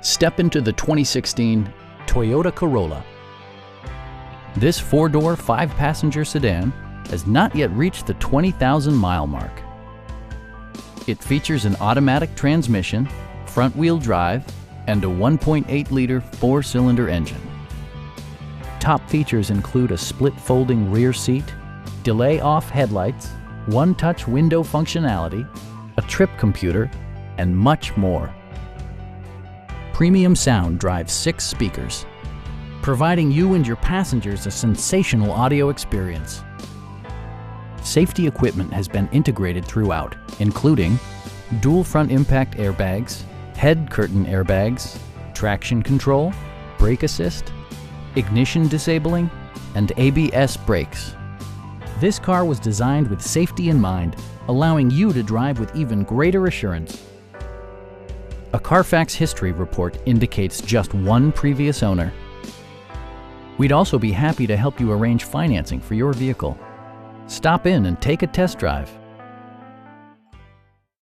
Step into the 2016 Toyota Corolla. This four-door, five-passenger sedan has not yet reached the 20,000-mile mark. It features an automatic transmission, front-wheel drive, and a 1.8-liter four-cylinder engine. Top features include a split folding rear seat, delay-off headlights, one-touch window functionality, a trip computer, and much more. Premium sound drives 6 speakers, providing you and your passengers a sensational audio experience. Safety equipment has been integrated throughout, including dual front impact airbags, head curtain airbags, traction control, brake assist, ignition disabling, and ABS brakes. This car was designed with safety in mind, allowing you to drive with even greater assurance. A Carfax history report indicates just one previous owner. We'd also be happy to help you arrange financing for your vehicle. Stop in and take a test drive.